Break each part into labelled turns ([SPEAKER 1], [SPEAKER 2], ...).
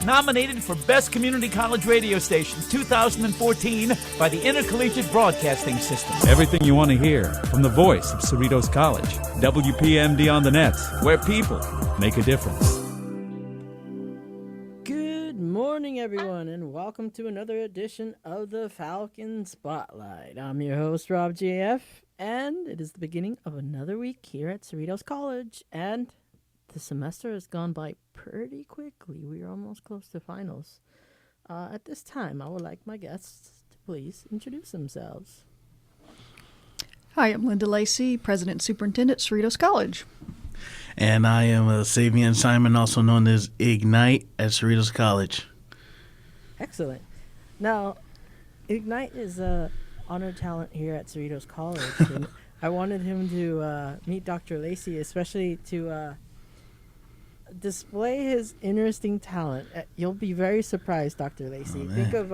[SPEAKER 1] Nominated for Best Community College Radio Station 2014 by the Intercollegiate Broadcasting System.
[SPEAKER 2] Everything you want to hear from the voice of Cerritos College. WPMD on the Nets, where people make a difference.
[SPEAKER 3] Good morning, everyone, and welcome to another edition of the Falcon Spotlight. I'm your host, Rob JF, and it is the beginning of another week here at Cerritos College, and the semester has gone by pretty quickly. We are almost close to finals. At this time, I would like my guests to please introduce themselves.
[SPEAKER 4] Hi, I'm Linda Lacy, President and Superintendent, Cerritos College.
[SPEAKER 5] And I am Savian Simon, also known as Ignite at Cerritos College.
[SPEAKER 3] Excellent. Now, Ignite is a honored talent here at Cerritos College, and I wanted him to meet Dr. Lacy, especially to display his interesting talent. You'll be very surprised, Dr. Lacy. Think of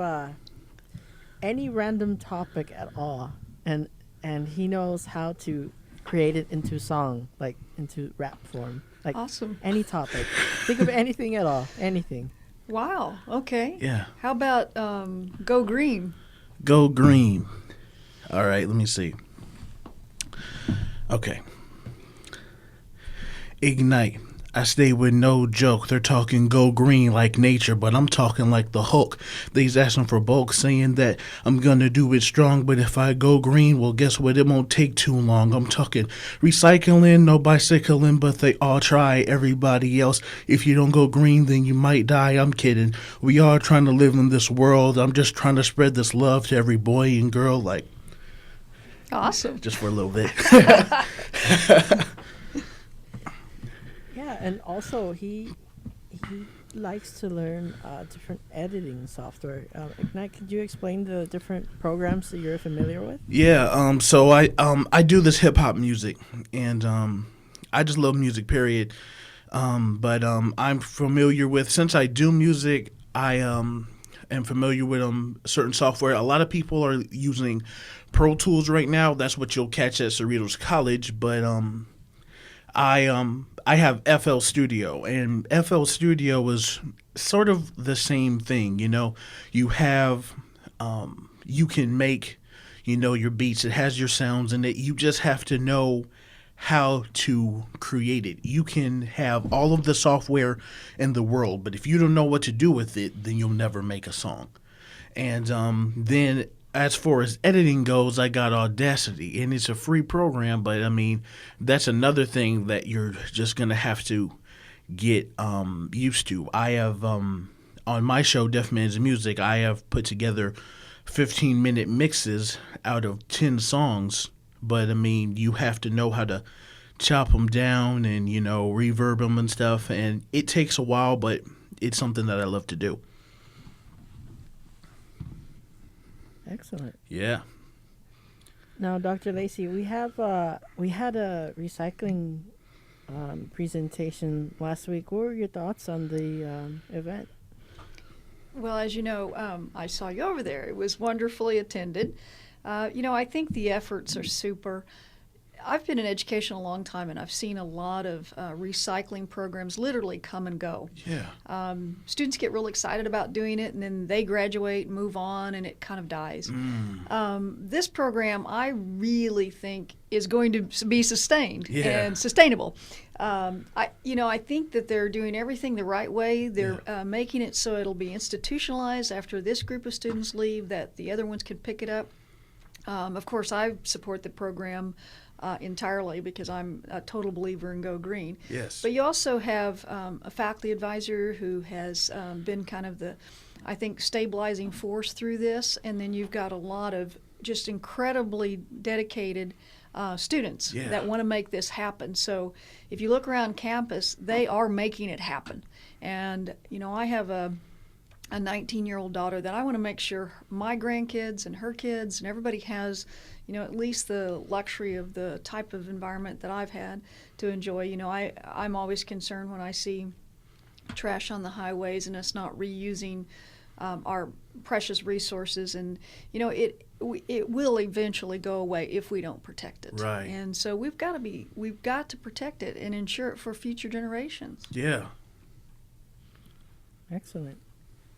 [SPEAKER 3] any random topic at all, and he knows how to create it into song, like into rap form. Like
[SPEAKER 4] awesome.
[SPEAKER 3] Any topic. Think of anything at all. Anything.
[SPEAKER 4] Wow. Okay.
[SPEAKER 5] Yeah.
[SPEAKER 4] How about Go Green?
[SPEAKER 5] Go Green. All right, let me see. Okay. Ignite. I stay with no joke. They're talking go green like nature, but I'm talking like the Hulk. They's asking for bulk, saying that I'm gonna do it strong, but if I go green, well, guess what? It won't take too long. I'm talking recycling, no bicycling, but they all try. Everybody else, if you don't go green, then you might die. I'm kidding. We are trying to live in this world. I'm just trying to spread this love to every boy and girl, like.
[SPEAKER 4] Awesome.
[SPEAKER 5] Just for a little bit.
[SPEAKER 3] Yeah, and also he likes to learn different editing software. Ignite, could you explain the different programs that you're familiar with?
[SPEAKER 5] Yeah, so I do this hip hop music, and I just love music, period. But I'm familiar with, since I do music, I am familiar with certain software. A lot of people are using Pro Tools right now. That's what you'll catch at Cerritos College, but I have FL Studio, and FL Studio is sort of the same thing. You know, you have you can make, you know, your beats. It has your sounds in it. You just have to know how to create it. You can have all of the software in the world, but if you don't know what to do with it, then you'll never make a song. And then as far as editing goes, I got Audacity, and it's a free program, but I mean, that's another thing that you're just going to have to get used to. I have, on my show, Deaf Man's Music, I have put together 15-minute mixes out of 10 songs, but I mean, you have to know how to chop them down and, you know, reverb them and stuff, and it takes a while, but it's something that I love to do.
[SPEAKER 3] Excellent.
[SPEAKER 5] Yeah.
[SPEAKER 3] Now, Dr. Lacy, we had a recycling presentation last week. What were your thoughts on the event?
[SPEAKER 4] Well, as you know, I saw you over there. It was wonderfully attended. You know, I think the efforts are super. I've been in education a long time, and I've seen a lot of recycling programs literally come and go.
[SPEAKER 5] Yeah.
[SPEAKER 4] Students get real excited about doing it, and then they graduate, move on, and it kind of dies. This program, I really think, is going to be sustained and sustainable. I think that they're doing everything the right way. They're making it so it'll be institutionalized after this group of students leave, that the other ones can pick it up. Of course, I support the program entirely because I'm a total believer in Go Green.
[SPEAKER 5] Yes.
[SPEAKER 4] But you also have a faculty advisor who has been kind of the, I think, stabilizing force through this, and then you've got a lot of just incredibly dedicated students that want to make this happen. So if you look around campus, they are making it happen. And, you know, I have a 19-year-old daughter that I want to make sure my grandkids and her kids and everybody has, you know, at least the luxury of the type of environment that I've had to enjoy. You know, I'm always concerned when I see trash on the highways and us not reusing our precious resources, and you know, it will eventually go away if we don't protect it.
[SPEAKER 5] Right.
[SPEAKER 4] And so we've got to protect it and ensure it for future generations.
[SPEAKER 5] Yeah.
[SPEAKER 3] Excellent.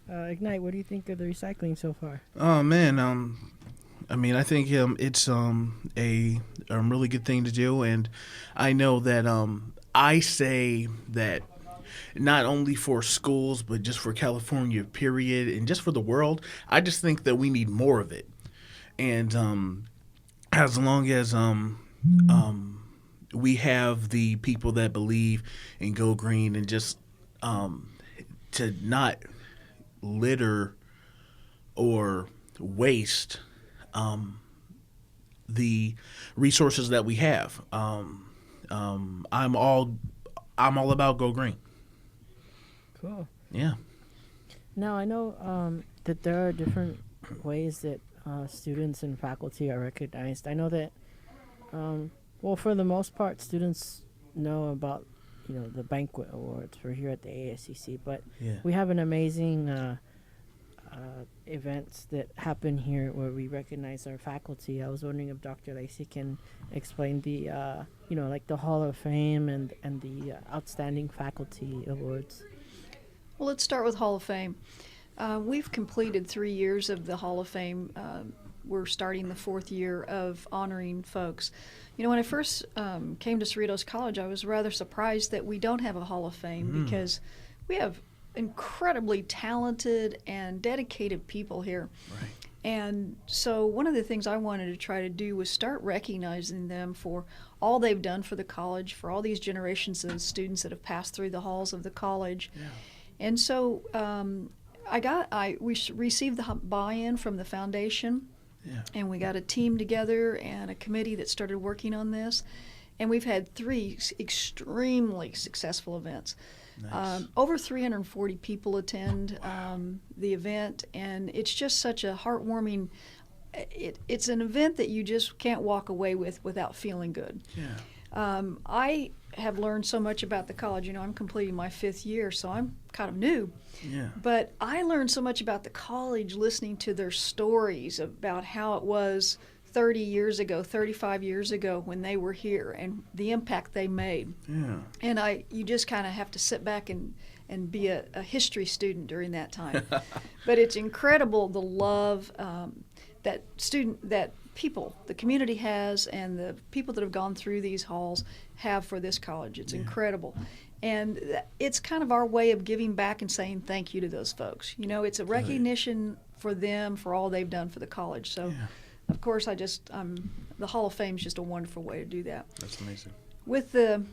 [SPEAKER 3] Ignite, what do you think of the recycling so far?
[SPEAKER 5] Oh man, I mean, I think it's a really good thing to do, and I know that I say that not only for schools but just for California, period, and just for the world. I just think that we need more of it, and as long as we have the people that believe in go green and just to not litter or waste the resources that we have. I'm all about go green.
[SPEAKER 3] Cool.
[SPEAKER 5] Yeah.
[SPEAKER 3] Now, I know that there are different ways that students and faculty are recognized. I know that, well, for the most part, students know about, the banquet awards for here at the ASCC, but
[SPEAKER 5] Yeah.
[SPEAKER 3] we have an amazing events that happen here where we recognize our faculty. I was wondering if Dr. Lacy can explain the, like the Hall of Fame and the Outstanding Faculty Awards.
[SPEAKER 4] Well, let's start with Hall of Fame. We've completed 3 years of the Hall of Fame. We're starting the 4th year of honoring folks. When I first came to Cerritos College, I was rather surprised that we don't have a Hall of Fame because we have incredibly talented and dedicated people here.
[SPEAKER 5] Right.
[SPEAKER 4] And so one of the things I wanted to try to do was start recognizing them for all they've done for the college, for all these generations of students that have passed through the halls of the college.
[SPEAKER 5] Yeah.
[SPEAKER 4] And so we received the buy-in from the foundation.
[SPEAKER 5] Yeah.
[SPEAKER 4] And we got a team together and a committee that started working on this. And we've had 3 extremely successful events.
[SPEAKER 5] Nice.
[SPEAKER 4] Over 340 people attend the event, and it's just such a heartwarming. It's an event that you just can't walk away with without feeling good.
[SPEAKER 5] Yeah.
[SPEAKER 4] I have learned so much about the college. I'm completing my 5th year, so I'm kind of new.
[SPEAKER 5] Yeah.
[SPEAKER 4] But I learned so much about the college listening to their stories about how it was 30 years ago, 35 years ago when they were here and the impact they made.
[SPEAKER 5] Yeah.
[SPEAKER 4] And you just kind of have to sit back and be a history student during that time. But it's incredible the love that people, the community has, and the people that have gone through these halls have for this college. It's incredible. And it's kind of our way of giving back and saying thank you to those folks. It's a recognition for them for all they've done for the college. So, of course, the Hall of Fame is just a wonderful way to do that.
[SPEAKER 5] That's amazing.
[SPEAKER 4] With the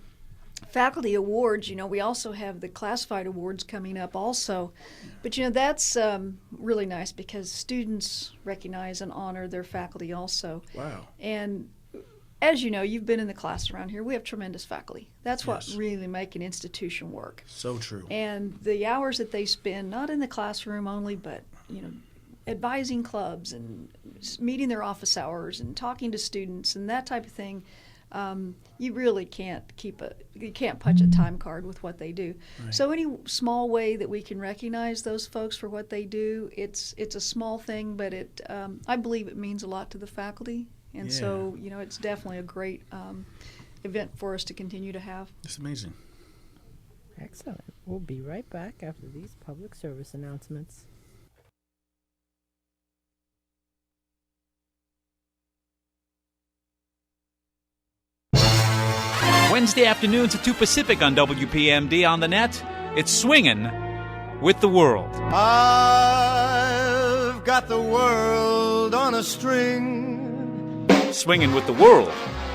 [SPEAKER 4] faculty awards, we also have the classified awards coming up also. But, that's really nice because students recognize and honor their faculty also.
[SPEAKER 5] Wow.
[SPEAKER 4] And as you know, you've been in the class around here. We have tremendous faculty. That's what really make an institution work.
[SPEAKER 5] So true.
[SPEAKER 4] And the hours that they spend, not in the classroom only, but, advising clubs and meeting their office hours and talking to students and that type of thing, you really can't punch a time card with what they do.
[SPEAKER 5] Right.
[SPEAKER 4] So any small way that we can recognize those folks for what they do, it's a small thing, but I believe it means a lot to the faculty. And so, it's definitely a great event for us to continue to have.
[SPEAKER 5] It's amazing.
[SPEAKER 3] Excellent. We'll be right back after these public service announcements.
[SPEAKER 1] Wednesday afternoons at 2 Pacific on WPMD on the net. It's Swingin' with the World.
[SPEAKER 6] I've got the world on a string.
[SPEAKER 1] Swingin' with the World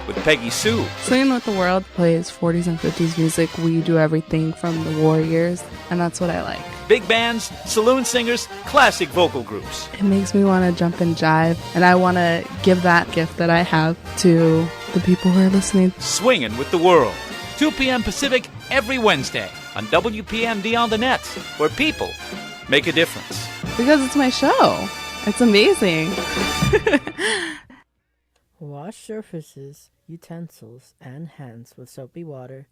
[SPEAKER 1] with Peggy Sue.
[SPEAKER 7] Swingin' with the World plays 40s and 50s music. We do everything from the Warriors, and that's what I like.
[SPEAKER 1] Big bands, saloon singers, classic vocal groups.
[SPEAKER 7] It makes me want to jump and jive, and I want to give that gift that I have to the people who are listening.
[SPEAKER 1] Swingin' with the World, 2 p.m. Pacific every Wednesday on WPMD on the net, where people make a difference.
[SPEAKER 7] Because it's my show. It's amazing.
[SPEAKER 3] Wash surfaces, utensils, and hands with soapy water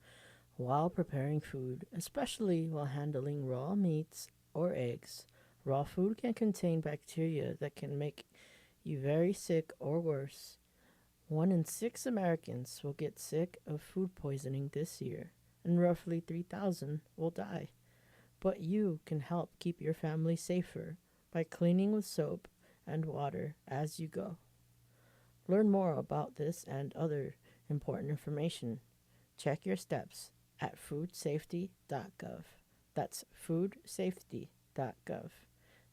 [SPEAKER 3] while preparing food, especially while handling raw meats or eggs. Raw food can contain bacteria that can make you very sick or worse. 1 in 6 Americans will get sick of food poisoning this year, and roughly 3,000 will die. but you can help keep your family safer by cleaning with soap and water as you go. Learn more about this and other important information. Check your steps at foodsafety.gov. That's foodsafety.gov.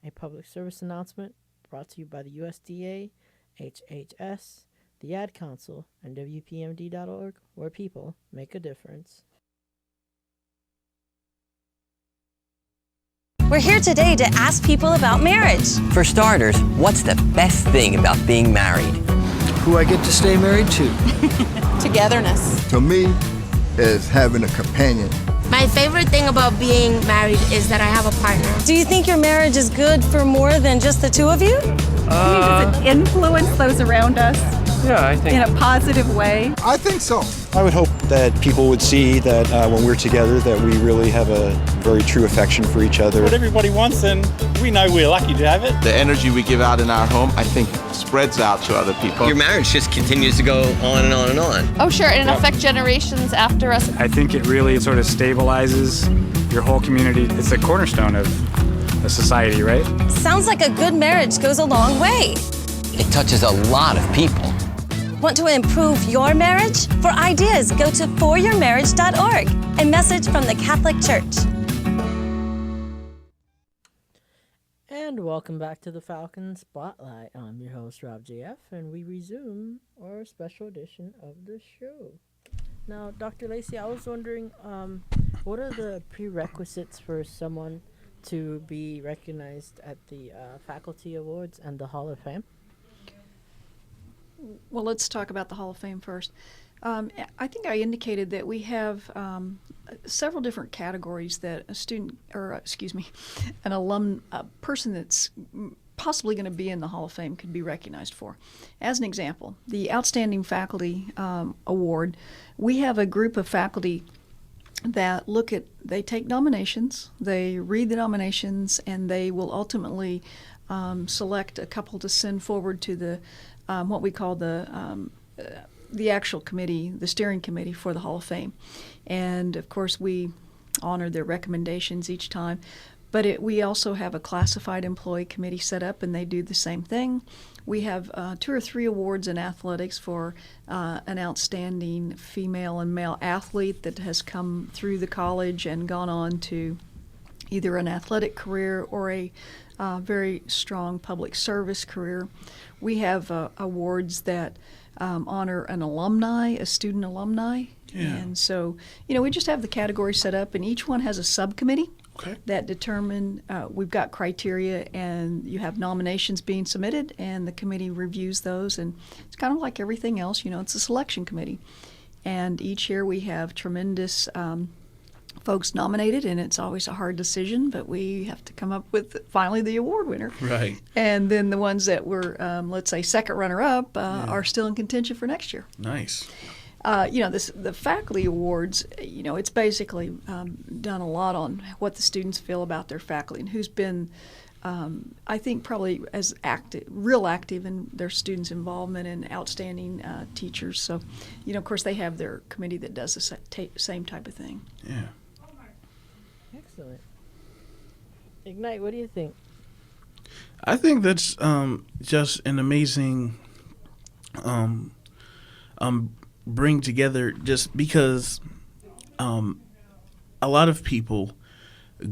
[SPEAKER 3] A public service announcement brought to you by the USDA, HHS, the Ad Council, and WPMD.org, where people make a difference.
[SPEAKER 8] We're here today to ask people about marriage.
[SPEAKER 9] For starters, what's the best thing about being married?
[SPEAKER 6] Who I get to stay married to.
[SPEAKER 8] Togetherness.
[SPEAKER 10] To me, is having a companion.
[SPEAKER 11] My favorite thing about being married is that I have a partner.
[SPEAKER 8] Do you think your marriage is good for more than just the two of you?
[SPEAKER 12] Does it influence those around us?
[SPEAKER 13] Yeah, I think.
[SPEAKER 12] In a positive way?
[SPEAKER 10] I think so.
[SPEAKER 13] I would hope that people would see that when we're together that we really have a very true affection for each other.
[SPEAKER 14] What everybody wants, and we know we're lucky to have it.
[SPEAKER 15] The energy we give out in our home, I think, spreads out to other people.
[SPEAKER 9] Your marriage just continues to go on and on and on.
[SPEAKER 16] Oh, sure, and it'll affect generations after us.
[SPEAKER 17] I think it really sort of stabilizes your whole community. It's a cornerstone of a society, right?
[SPEAKER 8] Sounds like a good marriage goes a long way.
[SPEAKER 9] It touches a lot of people.
[SPEAKER 8] Want to improve your marriage? For ideas, go to foryourmarriage.org. A message from the Catholic Church.
[SPEAKER 3] And welcome back to the Falcon Spotlight. I'm your host, Rob JF, and we resume our special edition of the show. Now, Dr. Lacy, I was wondering, what are the prerequisites for someone to be recognized at the Faculty Awards and the Hall of Fame?
[SPEAKER 4] Well, let's talk about the Hall of Fame first. I think I indicated that we have several different categories that an alum, a person that's possibly going to be in the Hall of Fame could be recognized for. As an example, the Outstanding Faculty Award, we have a group of faculty that they take nominations, they read the nominations, and they will ultimately select a couple to send forward to the what we call the actual committee, the steering committee for the Hall of Fame. And of course we honor their recommendations each time, but we also have a classified employee committee set up, and they do the same thing. We have 2 or 3 awards in athletics for an outstanding female and male athlete that has come through the college and gone on to either an athletic career or a very strong public service career. We have awards that honor an alumni, a student alumni. Yeah. And so, we just have the category set up, and each one has a subcommittee that determine, we've got criteria, and you have nominations being submitted, and the committee reviews those. And it's kind of like everything else, it's a selection committee. And each year we have tremendous folks nominated, and it's always a hard decision, but we have to come up with finally the award winner.
[SPEAKER 5] Right.
[SPEAKER 4] And then the ones that were, let's say, second runner-up are still in contention for next year.
[SPEAKER 5] Nice.
[SPEAKER 4] The faculty awards, it's basically done a lot on what the students feel about their faculty and who's been, I think, probably as real active in their students' involvement and outstanding teachers. So, of course, they have their committee that does the same type of thing.
[SPEAKER 5] Yeah.
[SPEAKER 3] Excellent. Ignite, what do you think?
[SPEAKER 5] I think that's just an amazing bring together, just because a lot of people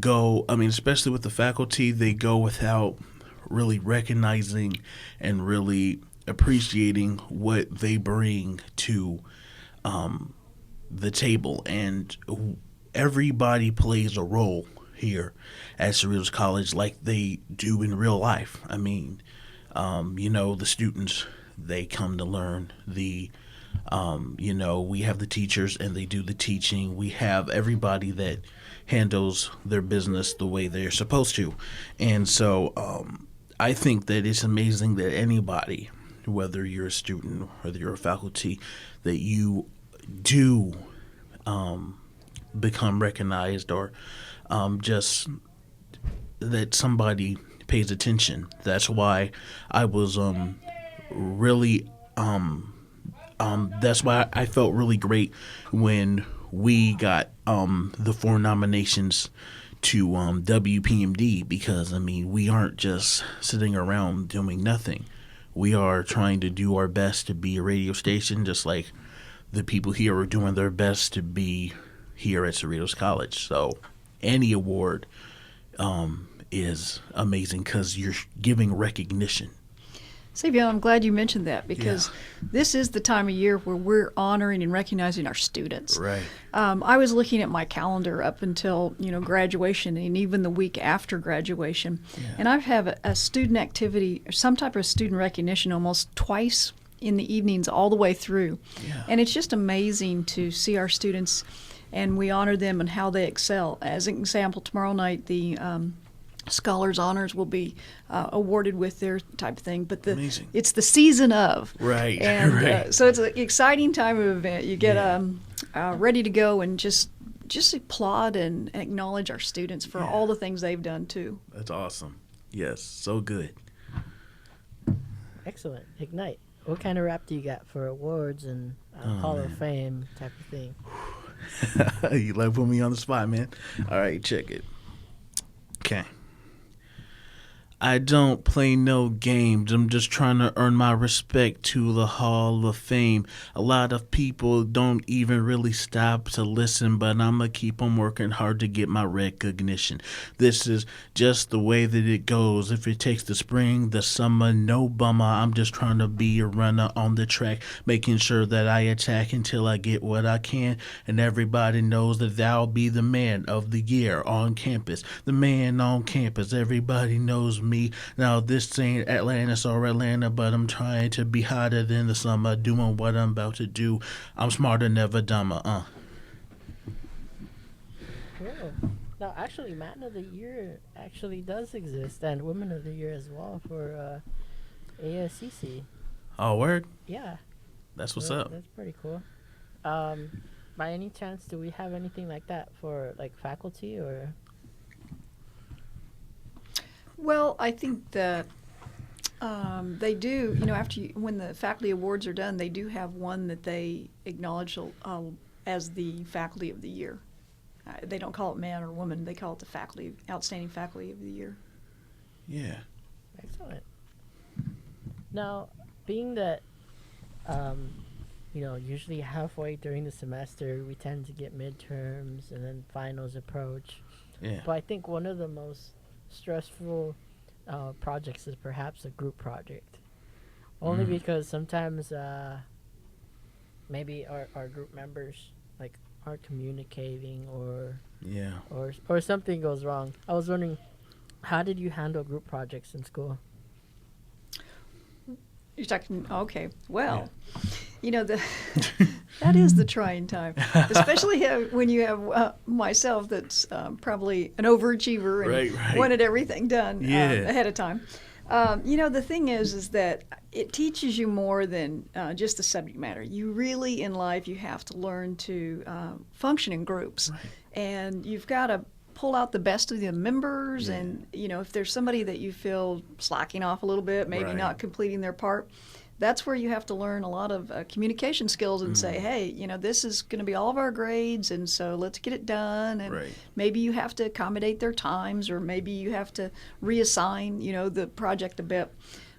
[SPEAKER 5] go, especially with the faculty, they go without really recognizing and really appreciating what they bring to the table. And everybody plays a role here at Cerritos College like they do in real life. The students, they come to learn. We have the teachers, and they do the teaching. We have everybody that handles their business the way they're supposed to. And so I think that it's amazing that anybody, whether you're a student, whether you're a faculty, that you do become recognized, or just that somebody pays attention. That's why I was really that's why I felt really great when we got the 4 nominations to WPMD, because I mean, we aren't just sitting around doing nothing. We are trying to do our best to be a radio station, just like the people here are doing their best to be here at Cerritos College. So any award is amazing because you're giving recognition.
[SPEAKER 4] Savion, I'm glad you mentioned that, because this is the time of year where we're honoring and recognizing our students.
[SPEAKER 5] Right.
[SPEAKER 4] I was looking at my calendar up until graduation, and even the week after graduation, and I have a student activity, some type of student recognition, almost twice in the evenings all the way through. And it's just amazing to see our students, and we honor them and how they excel. As an example, tomorrow night the Scholars Honors will be awarded with their type of thing, but it's the season of.
[SPEAKER 5] Right.
[SPEAKER 4] And so it's an exciting time of event. You get ready to go and just applaud and acknowledge our students for all the things they've done too.
[SPEAKER 5] That's awesome. Yes, so good.
[SPEAKER 3] Excellent. Ignite. What kind of rap do you got for awards and Hall of Fame type of thing?
[SPEAKER 5] You like put me on the spot, man. All right, check it. Okay. I don't play no games. I'm just trying to earn my respect to the Hall of Fame. A lot of people don't even really stop to listen, but I'ma keep on working hard to get my recognition. This is just the way that it goes. If it takes the spring, the summer, no bummer. I'm just trying to be a runner on the track, making sure that I attack until I get what I can. And everybody knows that I'll be the man of the year on campus. The man on campus. Everybody knows me. Now this ain't Atlantis or Atlanta, but I'm trying to be hotter than the summer, doing what I'm about to do. I'm smarter, never dumber.
[SPEAKER 3] Cool. Now, actually, Man of the Year actually does exist, and Women of the Year as well for ASCC.
[SPEAKER 5] Oh, word?
[SPEAKER 3] Yeah.
[SPEAKER 5] That's what's up.
[SPEAKER 3] That's pretty cool. By any chance, do we have anything like that for like faculty or?
[SPEAKER 4] Well, I think that they do, when the faculty awards are done, they do have one that they acknowledge as the faculty of the year. They don't call it man or woman, they call it the outstanding faculty of the year.
[SPEAKER 5] Yeah.
[SPEAKER 3] Excellent. Now, being that, usually halfway during the semester, we tend to get midterms and then finals approach.
[SPEAKER 5] Yeah.
[SPEAKER 3] But I think one of the most stressful projects is perhaps a group project, only because sometimes maybe our group members like aren't communicating or something goes wrong. I was wondering, how did you handle group projects in school?
[SPEAKER 4] You're talking, okay, well, that is the trying time, especially when you have myself that's probably an overachiever and wanted everything done ahead of time. The thing is that it teaches you more than just the subject matter. You really, in life, you have to learn to function in groups, and you've got to pull out the best of the members, and if there's somebody that you feel slacking off a little bit, maybe not completing their part, that's where you have to learn a lot of communication skills and say, hey, this is going to be all of our grades, and so let's get it done. And maybe you have to accommodate their times, or maybe you have to reassign, the project a bit.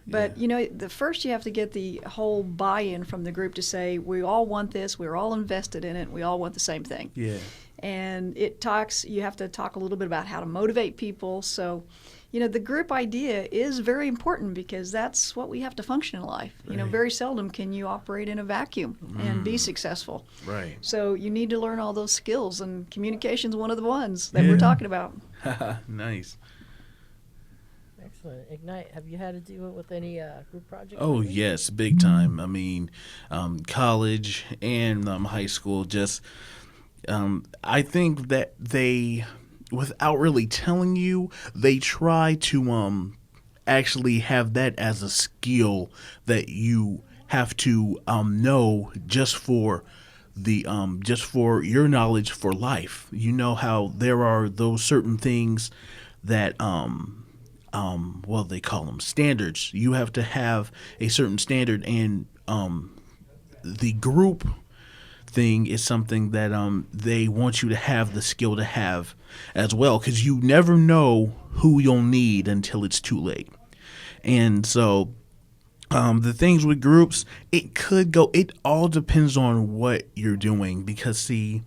[SPEAKER 4] But, the first you have to get the whole buy-in from the group to say, we all want this, we're all invested in it, we all want the same thing.
[SPEAKER 5] Yeah.
[SPEAKER 4] And you have to talk a little bit about how to motivate people. So, the group idea is very important because that's what we have to function in life. Very seldom can you operate in a vacuum and be successful.
[SPEAKER 5] Right.
[SPEAKER 4] So you need to learn all those skills, and communication's one of the ones that we're talking about.
[SPEAKER 5] Nice.
[SPEAKER 3] Excellent. Ignite, have you had to deal with any group projects?
[SPEAKER 5] Oh, yes, big time. I mean, college and high school, I think that they, without really telling you, they try to actually have that as a skill that you have to know just for your knowledge for life. You know how there are those certain things that they call them standards. You have to have a certain standard, and the group thing is something that they want you to have the skill to have as well, because you never know who you'll need until it's too late. And so the things with groups, it all depends on what you're doing, because see,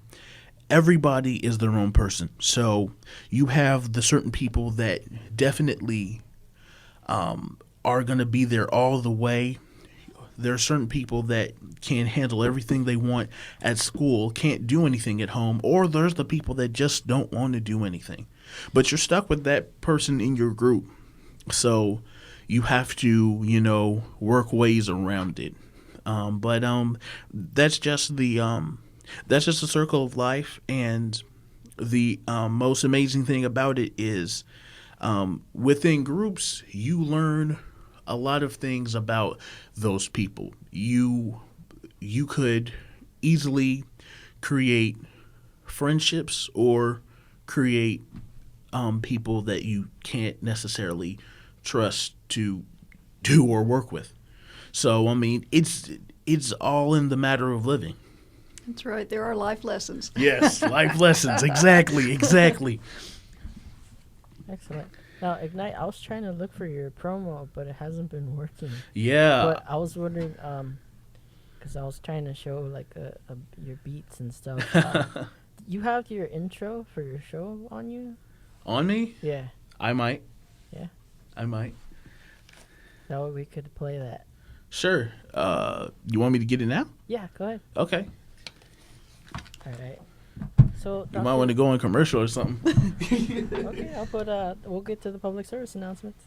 [SPEAKER 5] everybody is their own person. So you have the certain people that definitely are going to be there all the way. There are certain people that can handle everything they want at school, can't do anything at home, or there's the people that just don't want to do anything. But you're stuck with that person in your group. So you have to, work ways around it. But that's just the circle of life. And the most amazing thing about it is within groups, you learn a lot of things about those people. You could easily create friendships or create people that you can't necessarily trust to do or work with. So, I mean, it's all in the matter of living.
[SPEAKER 4] That's right. There are life lessons.
[SPEAKER 5] Yes, life lessons. Exactly.
[SPEAKER 3] Excellent. Now, Ignite, I was trying to look for your promo, but it hasn't been working.
[SPEAKER 5] Yeah.
[SPEAKER 3] But I was wondering, because I was trying to show, like, your beats and stuff. You have your intro for your show on you?
[SPEAKER 5] On me?
[SPEAKER 3] Yeah.
[SPEAKER 5] I might.
[SPEAKER 3] Yeah?
[SPEAKER 5] I might.
[SPEAKER 3] That way we could play that.
[SPEAKER 5] Sure. You want me to get it now?
[SPEAKER 3] Yeah, go ahead.
[SPEAKER 5] Okay.
[SPEAKER 3] All right. So
[SPEAKER 5] you might want to go on commercial or something.
[SPEAKER 3] Okay, I'll put. We'll get to the public service announcements.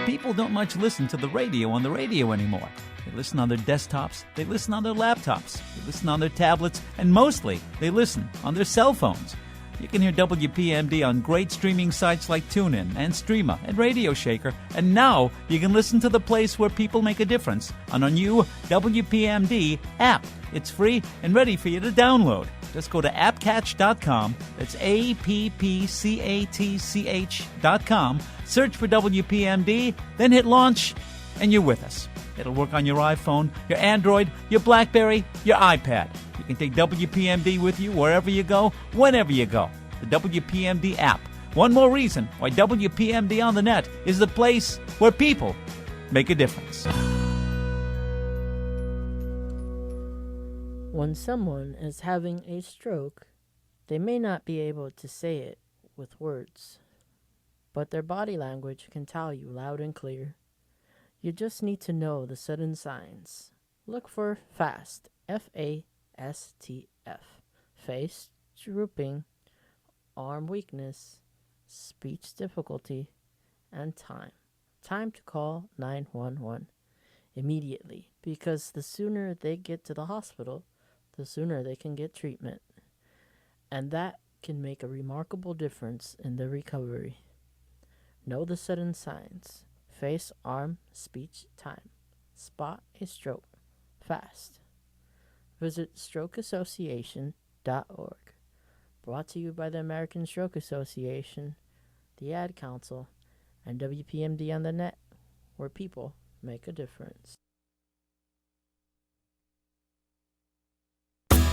[SPEAKER 1] People don't much listen to the radio on the radio anymore. They listen on their desktops, they listen on their laptops, they listen on their tablets, and mostly they listen on their cell phones. You can hear WPMD on great streaming sites like TuneIn and Streema and Radio Shaker, and now you can listen to the place where people make a difference on our new WPMD app. It's free and ready for you to download. Just go to appcatch.com, that's appcatch.com, search for WPMD, then hit launch, and you're with us. It'll work on your iPhone, your Android, your BlackBerry, your iPad. You can take WPMD with you wherever you go, whenever you go. The WPMD app. One more reason why WPMD on the net is the place where people make a difference.
[SPEAKER 3] When someone is having a stroke, they may not be able to say it with words, but their body language can tell you loud and clear. You just need to know the sudden signs. Look for FAST, FASTF, face drooping, arm weakness, speech difficulty, and time. Time to call 911 immediately, because the sooner they get to the hospital, the sooner they can get treatment. And that can make a remarkable difference in their recovery. Know the sudden signs. Face, arm, speech, time. Spot a stroke. Fast. Visit strokeassociation.org. Brought to you by the American Stroke Association, the Ad Council, and WPMD on the net, where people make a difference.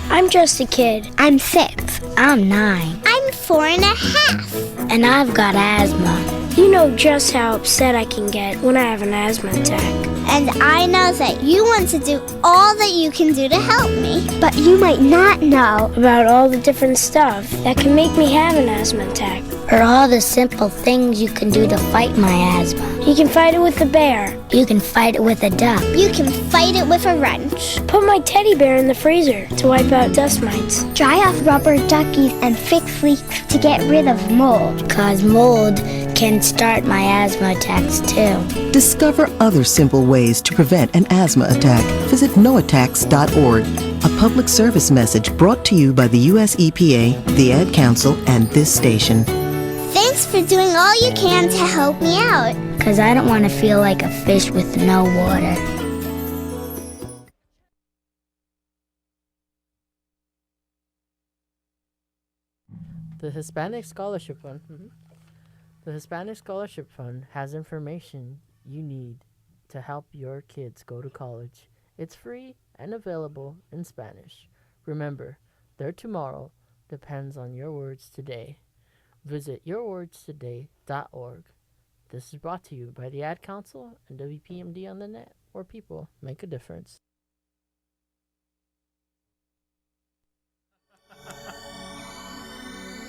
[SPEAKER 18] I'm just a kid. I'm 6. I'm 9. I'm 4.5. And I've got asthma. You know just how upset I can get when I have an asthma attack.
[SPEAKER 19] And I know that you want to do all that you can do to help me.
[SPEAKER 18] But you might not know about all the different stuff that can make me have an asthma attack. Or all the simple things you can do to fight my asthma. You can fight it with a bear. You can fight it with a duck.
[SPEAKER 19] You can fight it with a wrench.
[SPEAKER 18] Put my teddy bear in the freezer to wipe out dust mites.
[SPEAKER 19] Dry off rubber duckies and fix leaks to get rid of mold.
[SPEAKER 18] 'Cause mold can start my asthma attacks too.
[SPEAKER 20] Discover other simple ways to prevent an asthma attack. Visit noattacks.org. A public service message brought to you by the U.S. EPA, the Ad Council, and this station.
[SPEAKER 19] Thanks for doing all you can to help me out.
[SPEAKER 18] 'Cause I don't want to feel like a fish with no water.
[SPEAKER 3] The Hispanic Scholarship Fund. The Hispanic Scholarship Fund has information you need to help your kids go to college. It's free and available in Spanish. Remember, their tomorrow depends on your words today. Visit yourwordstoday.org. This is brought to you by the Ad Council and WPMD on the Net, where people make a difference.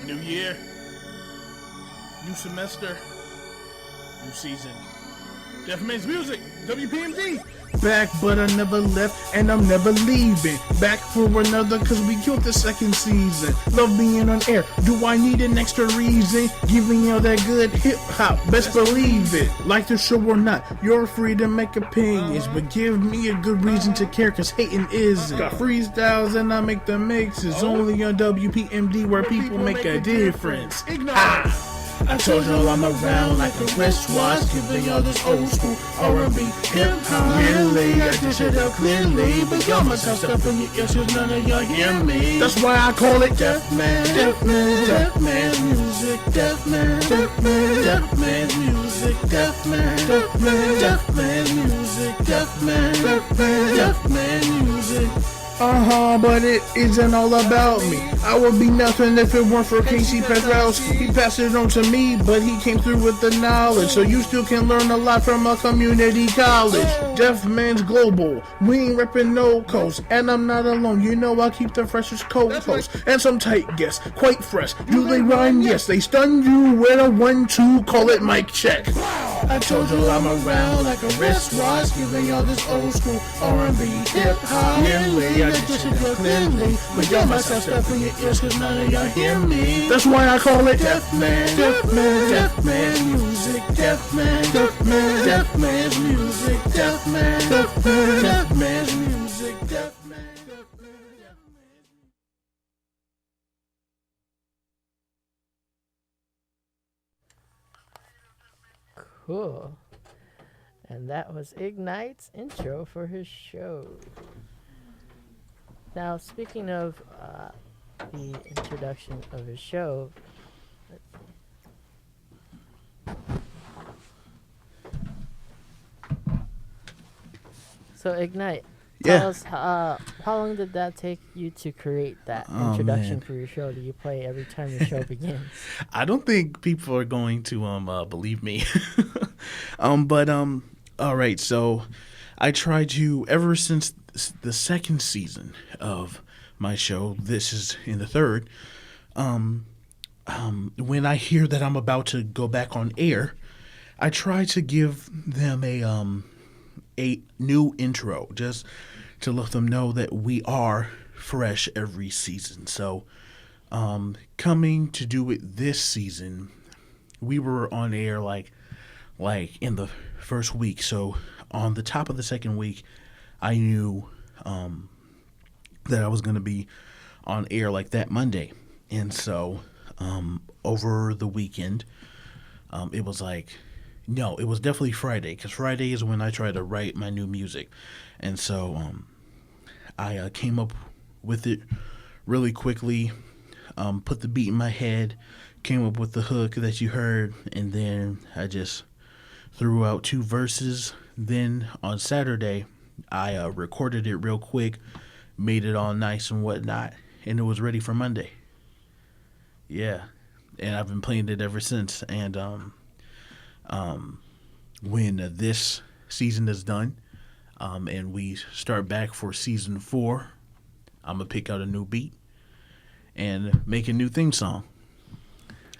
[SPEAKER 5] New year, new semester, new season. Deaf Man's Music, WPMD. Back, but I never left, and I'm never leaving. Back for another, cause we killed the second season. Love being on air, do I need an extra reason? Giving you that good hip-hop, best believe it. Like the show or not, you're free to make opinions, but give me a good reason to care, cause hating isn't. Got freestyles and I make the mixes, only on WPMD where people make a difference. I told y'all I'm around like a wristwatch, giving y'all this old school R&B hip-hop. Really, I dish it up clearly, but y'all must have stuff in your ears cause none of y'all hear me. That's why I call it Deaf Man, Deaf Man, Deaf Man's Music, Deaf Man, Deaf Man, Deaf Man's Music, Deaf Man, Deaf Man, Deaf Man's Music, Deaf Man, Deaf Man, Deaf Man's Music. But it isn't all about me. I would be nothing if it weren't for Casey Petrowski. He passed it on to me, but he came through with the knowledge. So you still can learn a lot from a community college. Deaf Man's Global, we ain't reppin' no coast. And I'm not alone, you know I keep the freshest co-host. And some tight guests, quite fresh. Do they rhyme? Yes, they stun you with a 1-2, call it mic check. I told you I'm around like a wristwatch, giving y'all this old school R&B hip-hop. Really, I dish it up clearly, but y'all must have stuff in your ears cause none of y'all hear me. That's why I call it Deaf Man, Deaf Man, Deaf Man's Music, Deaf Man, Deaf Man, Deaf Man's Music, Deaf Man, Deaf Man, Deaf Man's Music, Deaf Man, Deaf Man, Deaf Man.
[SPEAKER 3] Cool. And that was Ignite's intro for his show. Now, speaking of the introduction of his show, let's see. So, Ignite, tell us how long did that take you to create that introduction for your show? Do you play every time your show begins?
[SPEAKER 5] I don't think people are going to believe me. All right, so I try to, ever since the second season of my show, this is in the third, when I hear that I'm about to go back on air, I try to give them a new intro, just to let them know that we are fresh every season. So coming to do it this season, we were on air like in the first week. So on the top of the second week, I knew that I was going to be on air like that Monday. And so over the weekend, it was it was definitely Friday, because Friday is when I try to write my new music. And so I came up with it really quickly, put the beat in my head, came up with the hook that you heard, and then I just threw out 2 verses. Then on Saturday, I recorded it real quick, made it all nice and whatnot, and it was ready for Monday. Yeah, and I've been playing it ever since. And when this season is done, and we start back for season 4, I'm gonna pick out a new beat and make a new theme song.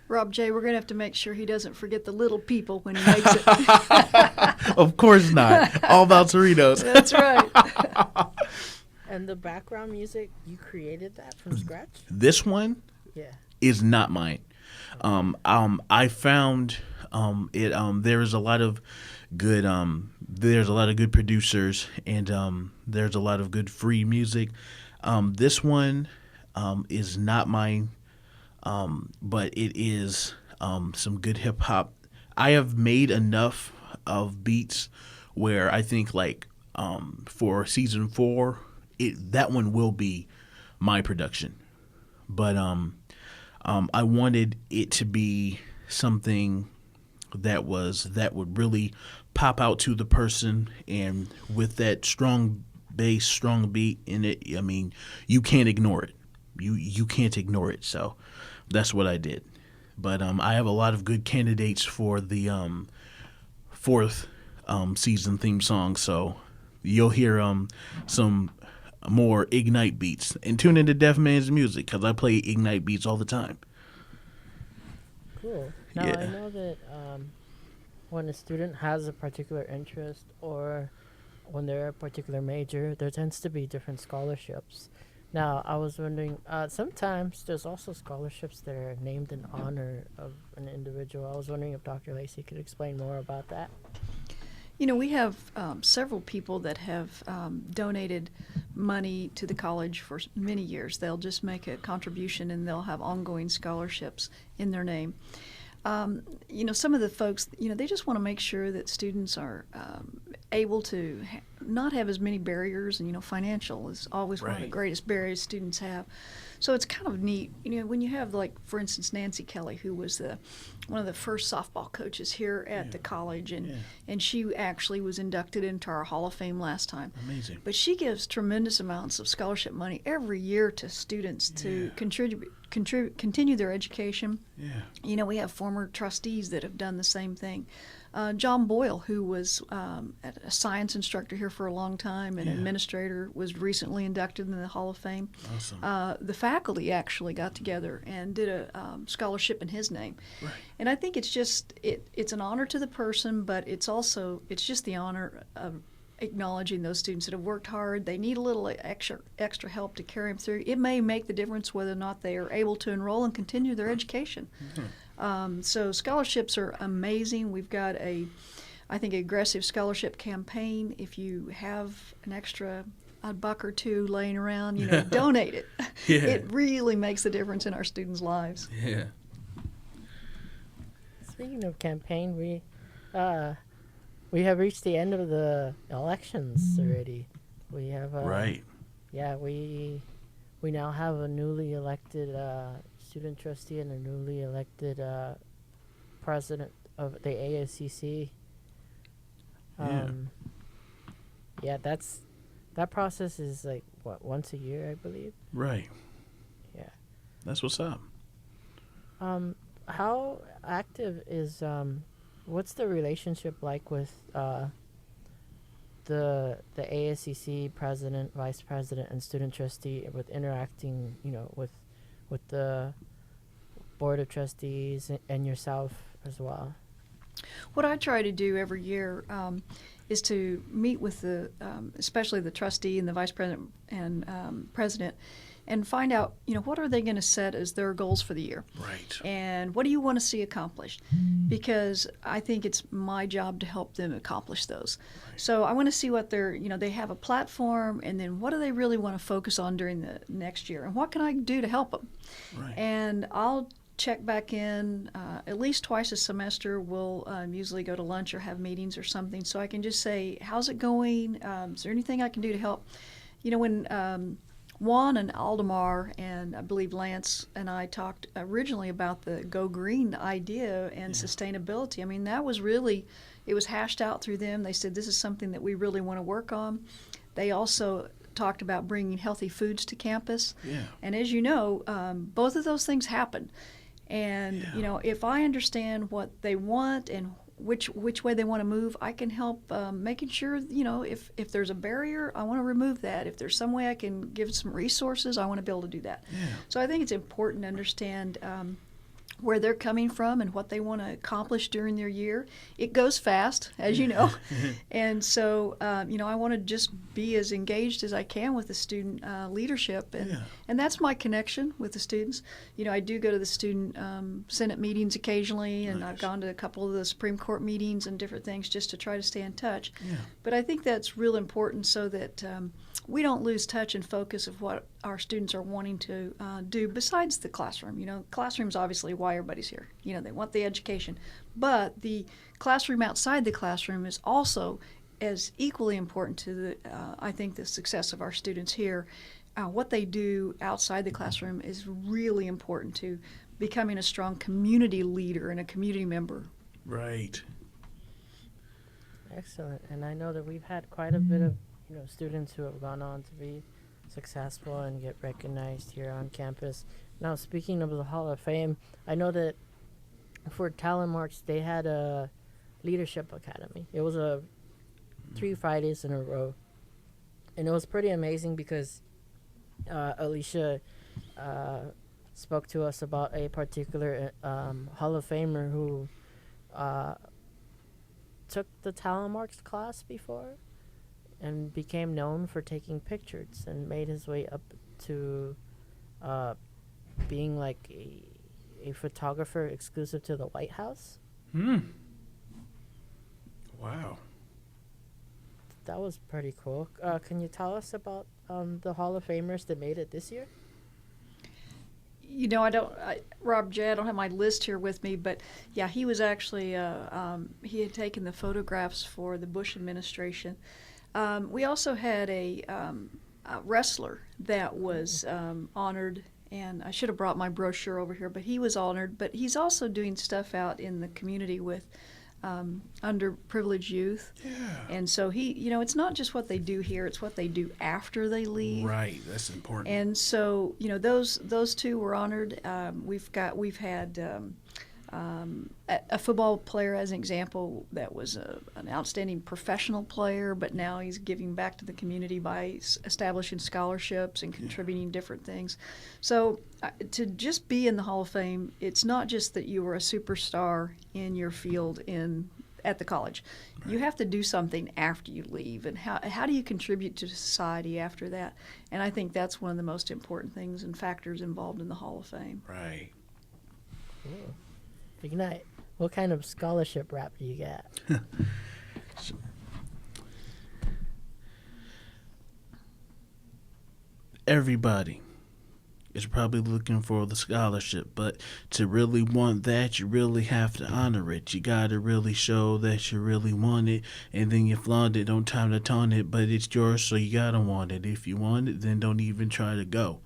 [SPEAKER 4] Rob J., we're going to have to make sure he doesn't forget the little people when he makes it.
[SPEAKER 5] Of course not. All about Cerritos.
[SPEAKER 4] That's right.
[SPEAKER 3] And the background music, you created that from scratch?
[SPEAKER 5] This one is not mine. I found it. There's a lot of good. There's a lot of good producers, and there's a lot of good free music. This one is not mine. But it is some good hip hop. I have made enough of beats where I think for season 4, that one will be my production. But I wanted it to be something that would really pop out to the person, and with that strong bass, strong beat in it, I mean, you can't ignore it. You can't ignore it. So that's what I did. But I have a lot of good candidates for the fourth season theme song. So you'll hear some more Ignite beats. And tune into Deaf Man's Music, because I play Ignite beats all the time.
[SPEAKER 3] Cool. Now, I know that when a student has a particular interest or when they're a particular major, there tends to be different scholarships. Now, I was wondering, sometimes there's also scholarships that are named in honor of an individual. I was wondering if Dr. Lacy could explain more about that.
[SPEAKER 4] You know, we have several people that have donated money to the college for many years. They'll just make a contribution and they'll have ongoing scholarships in their name. You know, some of the folks, you know, they just want to make sure that students are able to not have as many barriers, and, you know, financial is always one of the greatest barriers students have. So it's kind of neat, you know, when you have, like, for instance, Nancy Kelly, who was one of the first softball coaches here at the college, and she actually was inducted into our Hall of Fame last time.
[SPEAKER 5] Amazing.
[SPEAKER 4] But she gives tremendous amounts of scholarship money every year to students to continue their education.
[SPEAKER 5] Yeah.
[SPEAKER 4] You know, we have former trustees that have done the same thing. John Boyle, who was a science instructor here for a long time and administrator, was recently inducted in the Hall of Fame.
[SPEAKER 5] Awesome.
[SPEAKER 4] The faculty actually got together and did a scholarship in his name.
[SPEAKER 5] Right.
[SPEAKER 4] And I think it's just, it's an honor to the person, but it's just the honor of acknowledging those students that have worked hard. They need a little extra help to carry them through. It may make the difference whether or not they are able to enroll and continue their education.
[SPEAKER 5] Mm-hmm.
[SPEAKER 4] So scholarships are amazing. We've got I think, aggressive scholarship campaign. If you have an extra $1 or $2 laying around, you know, donate it.
[SPEAKER 5] Yeah.
[SPEAKER 4] It really makes a difference in our students' lives.
[SPEAKER 5] Yeah.
[SPEAKER 3] Speaking of campaign, we have reached the end of the elections already. We have
[SPEAKER 5] right.
[SPEAKER 3] Yeah, we now have a newly elected student trustee and a newly elected president of the ASCC. Yeah, that process is like once a year, I believe.
[SPEAKER 5] Right.
[SPEAKER 3] Yeah.
[SPEAKER 5] That's what's up.
[SPEAKER 3] How active is what's the relationship like with the ASCC president, vice president, and student trustee with interacting, you know, with the board of trustees and yourself as well?
[SPEAKER 4] What I try to do every year is to meet with especially the trustee and the vice president and president, and find out, you know, what are they going to set as their goals for the year?
[SPEAKER 5] Right.
[SPEAKER 4] And what do you want to see accomplished? Because I think it's my job to help them accomplish those. Right. So I want to see what they have a platform, and then what do they really want to focus on during the next year? And what can I do to help them?
[SPEAKER 5] Right.
[SPEAKER 4] And I'll check back in at least twice a semester. We'll usually go to lunch or have meetings or something, so I can just say, how's it going? Is there anything I can do to help? You know, when Juan and Aldemar and I believe Lance and I talked originally about the Go Green idea and sustainability. I mean, that was really, it was hashed out through them. They said, this is something that we really want to work on. They also talked about bringing healthy foods to campus.
[SPEAKER 5] Yeah.
[SPEAKER 4] And as you know, both of those things happen. And, you know, if I understand what they want and which way they want to move, I can help making sure, you know, if there's a barrier, I want to remove that. If there's some way I can give some resources, I want to be able to do that.
[SPEAKER 5] Yeah.
[SPEAKER 4] So I think it's important to understand where they're coming from and what they want to accomplish during their year. It goes fast, as you know. And so, you know, I want to just be as engaged as I can with the student leadership. And that's my connection with the students. You know, I do go to the student Senate meetings occasionally, and I've gone to a couple of the Supreme Court meetings and different things just to try to stay in touch.
[SPEAKER 5] Yeah.
[SPEAKER 4] But I think that's real important so that we don't lose touch and focus of what our students are wanting to do besides the classroom. You know, classroom's obviously why everybody's here. You know, they want the education. But the classroom outside the classroom is also as equally important to the, I think, the success of our students here. What they do outside the classroom is really important to becoming a strong community leader and a community member
[SPEAKER 5] Right.
[SPEAKER 3] Excellent. And I know that we've had quite a bit of students who have gone on to be successful and get recognized here on campus. Now, speaking of the Hall of Fame, I know that for Talent March, they had a leadership academy. It was 3 Fridays in a row. And it was pretty amazing because Alicia spoke to us about a particular Hall of Famer who took the Talent Marks class before and became known for taking pictures and made his way up to being like a photographer exclusive to the White House.
[SPEAKER 5] Wow.
[SPEAKER 3] That was pretty cool. Can you tell us about the Hall of Famers that made it this year?
[SPEAKER 4] Rob J., I don't have my list here with me, but yeah, he was actually, he had taken the photographs for the Bush administration. We also had a wrestler that was honored, and I should have brought my brochure over here, but he was honored, but he's also doing stuff out in the community with underprivileged youth.
[SPEAKER 5] Yeah.
[SPEAKER 4] And so he, it's not just what they do here, it's what they do after they leave.
[SPEAKER 5] Right, that's important.
[SPEAKER 4] And so, those two were honored. We've had a football player, as an example, that was an outstanding professional player, but now he's giving back to the community by establishing scholarships and contributing different things. So to just be in the Hall of Fame, it's not just that you were a superstar in your field at the college. Right. You have to do something after you leave, and how do you contribute to society after that? And I think that's one of the most important things and factors involved in the Hall of Fame.
[SPEAKER 5] Right.
[SPEAKER 3] Cool. Ignite. What kind of scholarship rap do you get?
[SPEAKER 5] Everybody is probably looking for the scholarship, but to really want that, you really have to honor it. You got to really show that you really want it, and then you flaunt it. Don't time to taunt it, but it's yours, so you got to want it. If you want it, then don't even try to go.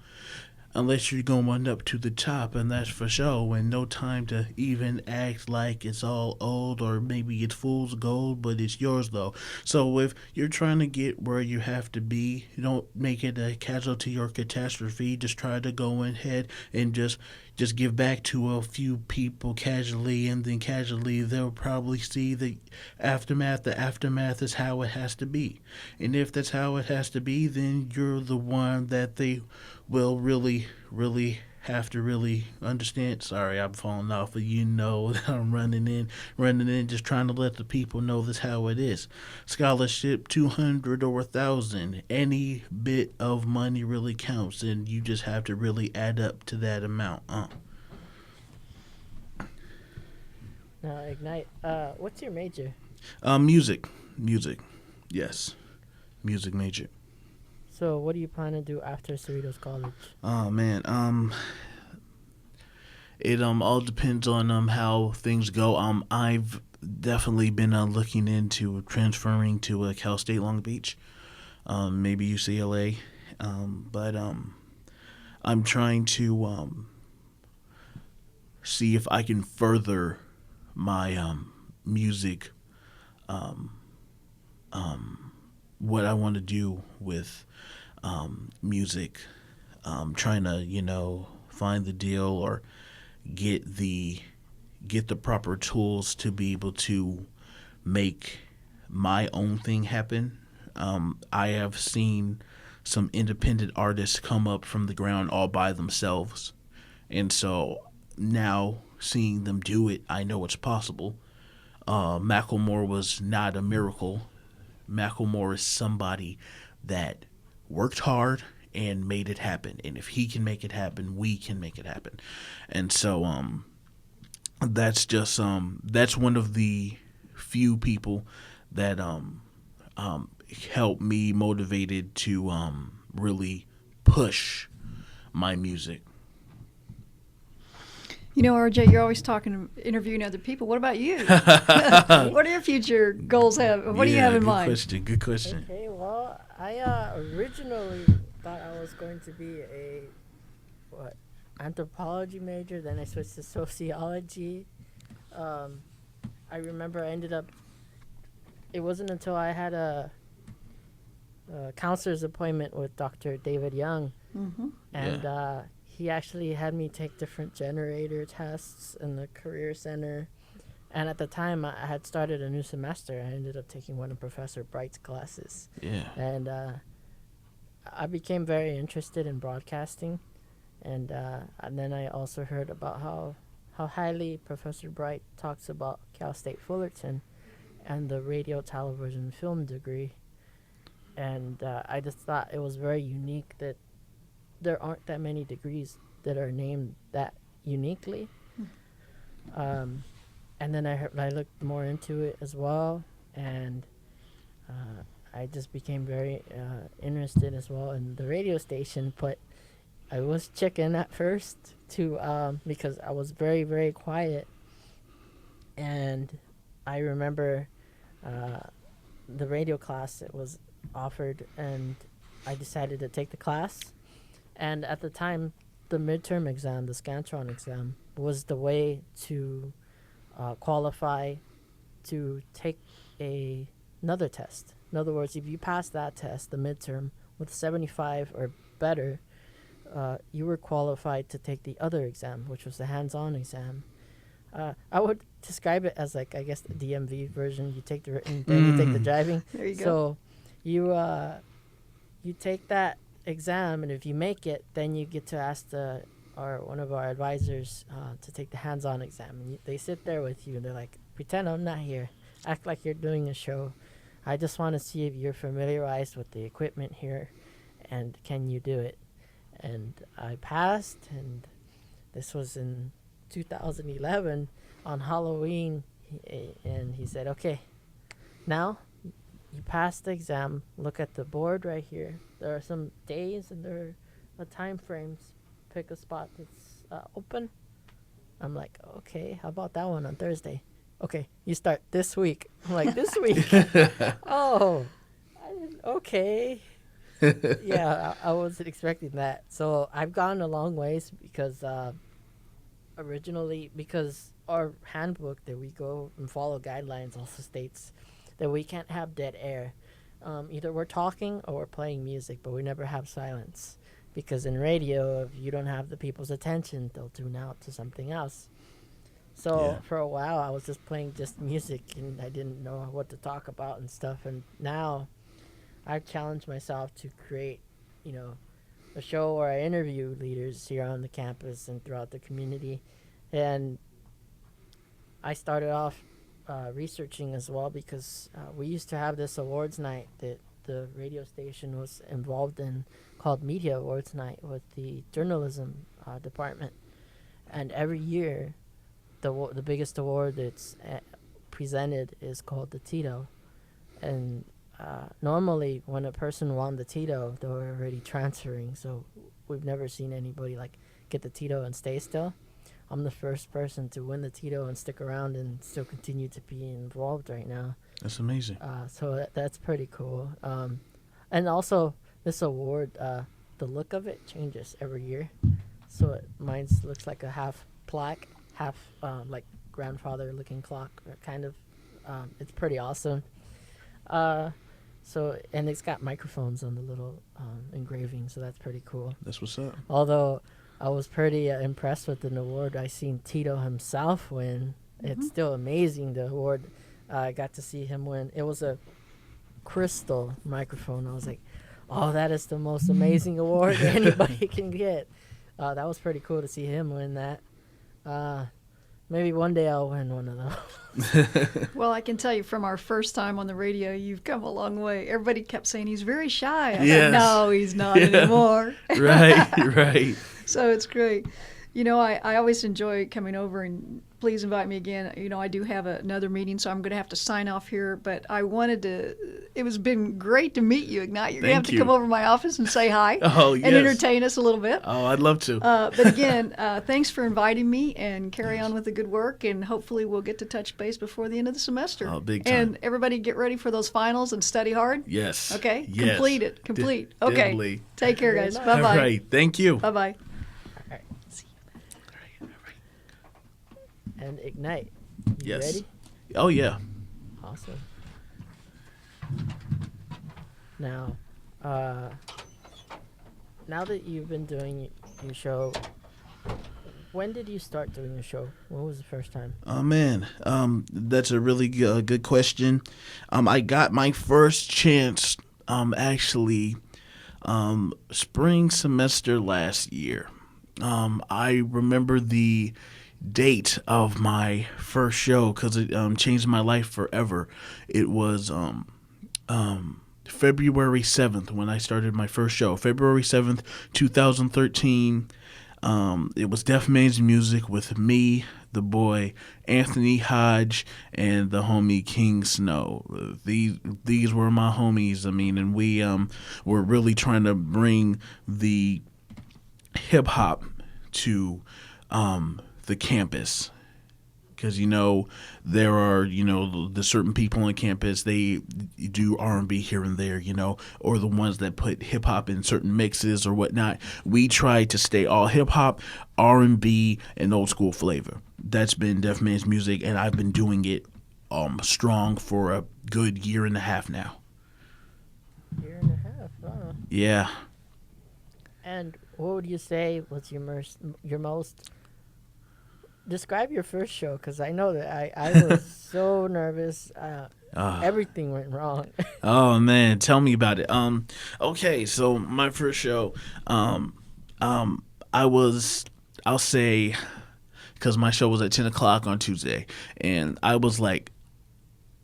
[SPEAKER 5] Unless you're going up to the top, and that's for sure, and no time to even act like it's all old or maybe it's fool's gold, but it's yours though. So if you're trying to get where you have to be, you don't make it a casualty or catastrophe. Just try to go ahead and just give back to a few people casually, and then casually they'll probably see the aftermath. The aftermath is how it has to be. And if that's how it has to be, then you're the one that they will really, really have to really understand. Sorry, I'm falling off, but that I'm running in, just trying to let the people know that's how it is. Scholarship, 200 or 1,000, any bit of money really counts, and you just have to really add up to that amount.
[SPEAKER 3] Now, Ignite, what's your major?
[SPEAKER 5] Music, yes, music major.
[SPEAKER 3] So what do you plan to do after Cerritos College?
[SPEAKER 5] Oh man, it all depends on how things go. I've definitely been looking into transferring to Cal State Long Beach, maybe UCLA, but I'm trying to see if I can further my music, what I want to do with music, trying to find the deal or get the proper tools to be able to make my own thing happen. I have seen some independent artists come up from the ground all by themselves, and so now seeing them do it, I know it's possible. Macklemore was not a miracle. Macklemore is somebody that worked hard and made it happen. And if he can make it happen, we can make it happen. And so that's just that's one of the few people that helped me motivated to really push my music.
[SPEAKER 4] RJ, you're always interviewing other people. What about you? What are your future goals? What do you have in mind?
[SPEAKER 5] Good question.
[SPEAKER 3] Okay, well, I originally thought I was going to be a anthropology major. Then I switched to sociology. I remember I ended up. It wasn't until I had a counselor's appointment with Dr. David Young, and he actually had me take different generator tests in the Career Center. And at the time, I had started a new semester. I ended up taking one of Professor Bright's classes.
[SPEAKER 5] Yeah.
[SPEAKER 3] And I became very interested in broadcasting. And then I also heard about how highly Professor Bright talks about Cal State Fullerton and the radio, television, film degree. And I just thought it was very unique that there aren't that many degrees that are named that uniquely. And then I looked more into it as well, and I just became very interested as well in the radio station. But I was chicken at first because I was very, very quiet. And I remember the radio class that was offered, and I decided to take the class. And at the time, the midterm exam, the Scantron exam, was the way to qualify to take another test. In other words, if you pass that test, the midterm, with 75 or better, you were qualified to take the other exam, which was the hands-on exam. I would describe it as like, I guess, the DMV version. You take the written, then you take the driving.
[SPEAKER 4] There you go.
[SPEAKER 3] So you take that exam, and if you make it, then you get to ask one of our advisors to take the hands-on exam. And they sit there with you, and they're like, pretend I'm not here. Act like you're doing a show. I just want to see if you're familiarized with the equipment here, and can you do it? And I passed, and this was in 2011 on Halloween, and he said, okay, now you passed the exam. Look at the board right here. There are some days and there are time frames. Pick a spot that's open. I'm like, okay, how about that one on Thursday? Okay, you start this week. I'm like, this week? Oh, okay. Yeah, I wasn't expecting that. So I've gone a long ways because originally, because our handbook that we go and follow guidelines also states that we can't have dead air. Either we're talking or we're playing music, but we never have silence. Because in radio, if you don't have the people's attention, they'll tune out to something else. So for a while, I was just playing just music, and I didn't know what to talk about and stuff. And now I've challenged myself to create, a show where I interview leaders here on the campus and throughout the community. And I started off researching as well because we used to have this awards night that the radio station was involved in called Media Awards Night with the journalism department. And every year, the biggest award that's presented is called the Tito. And normally when a person won the Tito, they were already transferring. So we've never seen anybody get the Tito and stay still. I'm the first person to win the Tito and stick around and still continue to be involved right now.
[SPEAKER 5] That's amazing.
[SPEAKER 3] So that's pretty cool. And also, this award, the look of it changes every year. So mine looks like a half plaque, half like grandfather-looking clock, kind of. It's pretty awesome. And it's got microphones on the little engraving, so that's pretty cool.
[SPEAKER 5] That's what's up.
[SPEAKER 3] Although I was pretty impressed with an award I seen Tito himself win. Mm-hmm. It's still amazing, the award. I got to see him win. It was a crystal microphone. I was like, oh, that is the most amazing award anybody can get. That was pretty cool to see him win that. Maybe one day I'll win one of those.
[SPEAKER 4] Well, I can tell you from our first time on the radio, you've come a long way. Everybody kept saying he's very shy. I thought, no, he's not anymore.
[SPEAKER 5] Right.
[SPEAKER 4] So it's great. I always enjoy coming over, and please invite me again. I do have another meeting, so I'm going to have to sign off here. But I wanted to, it been great to meet you, Ignite. You're going to have to come over to my office and say hi and entertain us a little bit.
[SPEAKER 5] Oh, I'd love to.
[SPEAKER 4] But again, thanks for inviting me, and carry on with the good work. And hopefully we'll get to touch base before the end of the semester.
[SPEAKER 5] Oh, big time.
[SPEAKER 4] And everybody get ready for those finals and study hard.
[SPEAKER 5] Yes.
[SPEAKER 4] Okay?
[SPEAKER 5] Yes.
[SPEAKER 4] Complete it. Complete. Okay.
[SPEAKER 5] Definitely.
[SPEAKER 4] Take care, guys. Bye-bye.
[SPEAKER 5] All right. Thank you.
[SPEAKER 4] Bye-bye.
[SPEAKER 3] And Ignite. You
[SPEAKER 5] yes.
[SPEAKER 3] ready?
[SPEAKER 5] Oh yeah.
[SPEAKER 3] Awesome. Now, now that you've been doing your show, when did you start doing your show? When was the first time?
[SPEAKER 5] Oh man, that's a really good question. I got my first chance actually spring semester last year. I remember the date of my first show because it changed my life forever. It was February 7th when I started my first show. February 7th, 2013. It was Deaf Man's Music with me, the boy Anthony Hodge, and the homie King Snow. These were my homies. I mean, and we were really trying to bring the hip hop to the campus. Because, there are, the certain people on campus, they do R&B here and there, or the ones that put hip-hop in certain mixes or whatnot. We try to stay all hip-hop, R&B, and old-school flavor. That's been Deaf Man's Music, and I've been doing it strong for a good year and a half now.
[SPEAKER 3] Year and a half, huh?
[SPEAKER 5] Yeah.
[SPEAKER 3] And what would you say was your most... Describe your first show, because I know that I was so nervous. Everything went wrong.
[SPEAKER 5] Oh man, tell me about it. Okay, so my first show, I'll say, because my show was at 10 o'clock on Tuesday, and I was like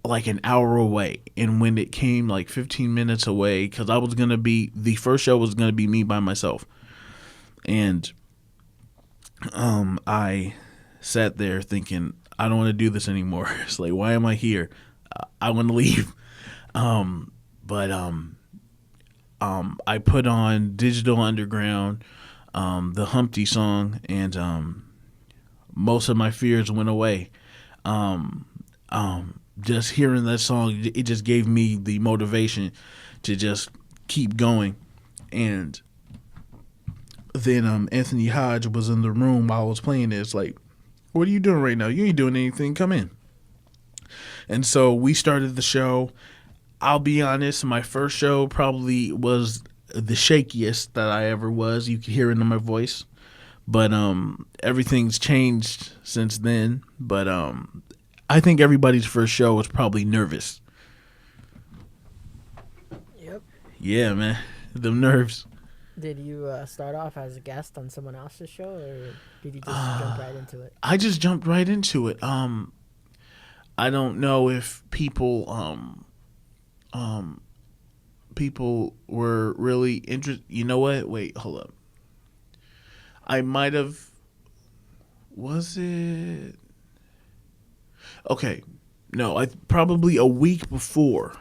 [SPEAKER 5] an hour away, and when it came like 15 minutes away, because the first show was gonna be me by myself, and I sat there thinking, I don't want to do this anymore. It's like, why am I here? I want to leave. But I put on Digital Underground, the Humpty song, and most of my fears went away. Just hearing that song, it just gave me the motivation to just keep going. And then Anthony Hodge was in the room while I was playing it. It's like, what are you doing right now? You ain't doing anything. Come in. And so we started the show. I'll be honest, my first show probably was the shakiest that I ever was. You could hear it in my voice. But everything's changed since then. But I think everybody's first show was probably nervous.
[SPEAKER 3] Yep.
[SPEAKER 5] Yeah, man. Them nerves.
[SPEAKER 3] Did you start off as a guest on someone else's show, or did you just jump right into it?
[SPEAKER 5] I just jumped right into it. I don't know if people were really interested. You know what? Wait, hold up. I might have. Was it? Okay, no. I probably a week before.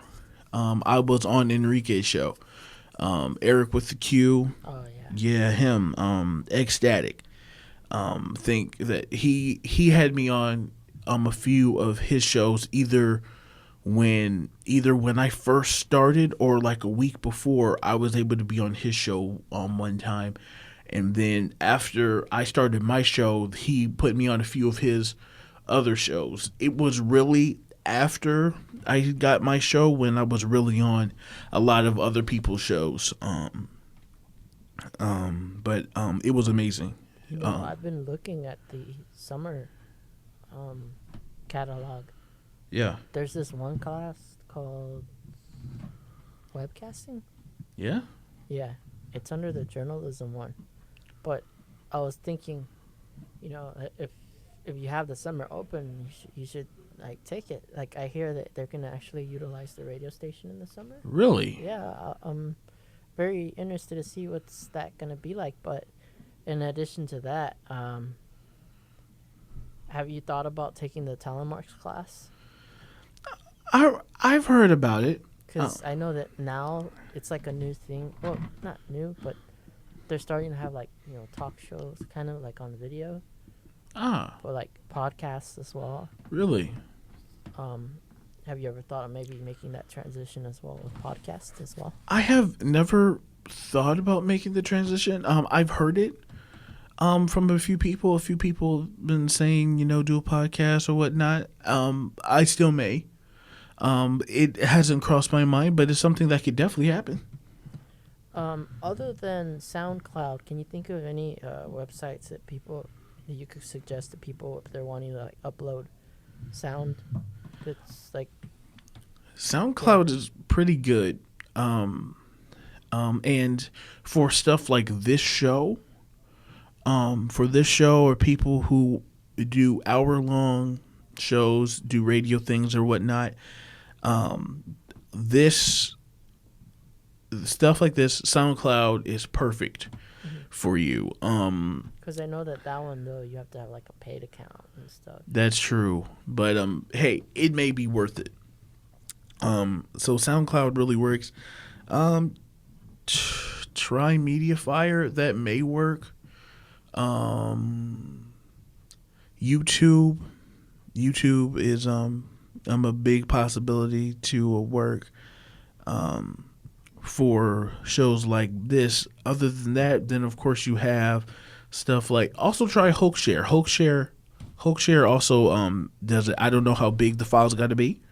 [SPEAKER 5] I was on Enrique's show. Eric with the Q.
[SPEAKER 3] Oh yeah.
[SPEAKER 5] Yeah, him. Ecstatic. Think that he had me on a few of his shows either when I first started or like a week before. I was able to be on his show one time, and then after I started my show, he put me on a few of his other shows. It was really after I got my show when I was really on a lot of other people's shows. But it was amazing.
[SPEAKER 3] I've been looking at the summer catalog.
[SPEAKER 5] Yeah.
[SPEAKER 3] There's this one class called webcasting.
[SPEAKER 5] Yeah?
[SPEAKER 3] Yeah. It's under the journalism one. But I was thinking, if you have the summer open, you should like take it. Like I hear that they're gonna actually utilize the radio station in the summer.
[SPEAKER 5] Really?
[SPEAKER 3] Yeah, I'm very interested to see what's that gonna be like. But in addition to that, have you thought about taking the telemarks class?
[SPEAKER 5] I've heard about it.
[SPEAKER 3] Because I know that now it's like a new thing. Well, not new, but they're starting to have like talk shows, kind of like on video. Or like podcasts as well.
[SPEAKER 5] Really?
[SPEAKER 3] Have you ever thought of maybe making that transition as well with podcasts as well?
[SPEAKER 5] I have never thought about making the transition. I've heard it. From a few people been saying, do a podcast or whatnot. I still may. It hasn't crossed my mind, but it's something that could definitely happen.
[SPEAKER 3] Other than SoundCloud, can you think of any websites that you could suggest to people if they're wanting to upload sound? That's like
[SPEAKER 5] SoundCloud is pretty good. And for stuff like this show, or people who do hour-long shows, do radio things or whatnot, this stuff like this, SoundCloud is perfect for you.
[SPEAKER 3] Because I know that one though, you have to have like a paid account and stuff.
[SPEAKER 5] That's true, but hey, it may be worth it. So SoundCloud really works. Try MediaFire, that may work. YouTube is a big possibility to work for shows like this. Other than that, then of course you have stuff like, also try Hoaxshare. Hoaxshare also does it. I don't know how big the files got to be,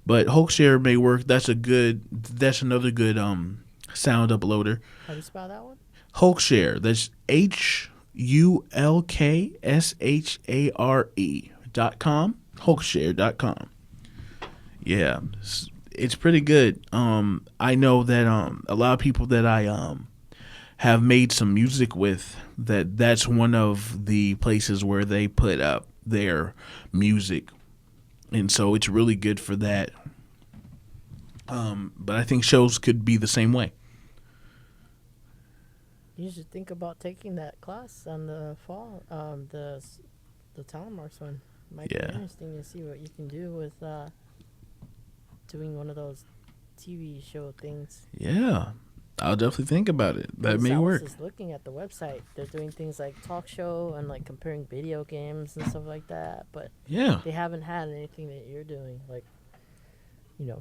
[SPEAKER 5] but Hoaxshare may work. That's another good sound uploader.
[SPEAKER 3] How do you spell that one?
[SPEAKER 5] Hoaxshare. That's HULKSHARE.com. Hoaxshare.com. Yeah, it's pretty good. I know that a lot of people that I have made some music with, that's one of the places where they put up their music, and so it's really good for that. But I think shows could be the same way.
[SPEAKER 3] You should think about taking that class on the fall, the telemarks one. Might be interesting to see what you can do with doing one of those TV show things.
[SPEAKER 5] Yeah, I'll definitely think about it. That may work.
[SPEAKER 3] I was just looking at the website. They're doing things like talk show and like comparing video games and stuff like that. But they haven't had anything that you're doing, like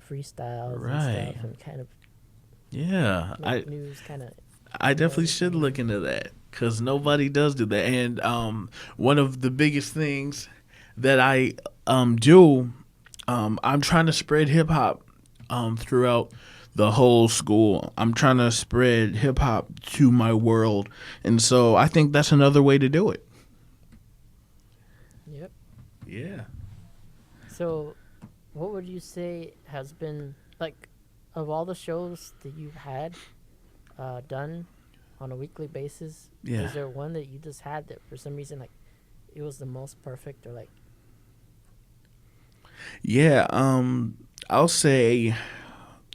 [SPEAKER 3] freestyles and stuff, and kind of news kind of.
[SPEAKER 5] I definitely should look into that, because nobody does do that. And one of the biggest things that I do, I'm trying to spread hip hop throughout the whole school. I'm trying to spread hip hop to my world, and so I think that's another way to do it.
[SPEAKER 3] Yep.
[SPEAKER 5] Yeah.
[SPEAKER 3] So, what would you say has been, like, of all the shows that you've had done on a weekly basis, is there one that you just had that for some reason, like, it was the most perfect, or like?
[SPEAKER 5] Yeah, I'll say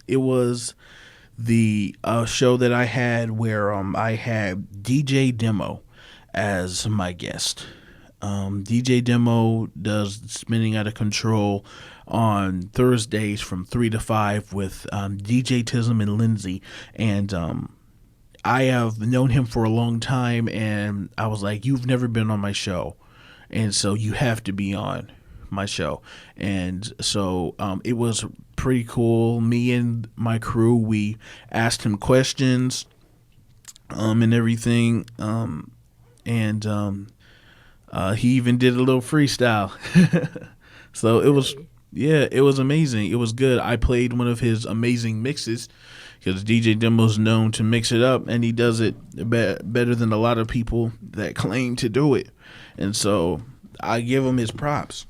[SPEAKER 5] it was the show that I had where I had DJ Demo as my guest. DJ Demo does Spinning Out of Control on Thursdays from 3 to 5 with DJ Tism and Lindsay. And I have known him for a long time, and I was like, you've never been on my show, and so you have to be on my show. And so it was pretty cool. Me and my crew, we asked him questions and everything. He even did a little freestyle. So it was, it was amazing. It was good. I played one of his amazing mixes, because DJ Demo's known to mix it up, and he does it better than a lot of people that claim to do it. And so I give him his props.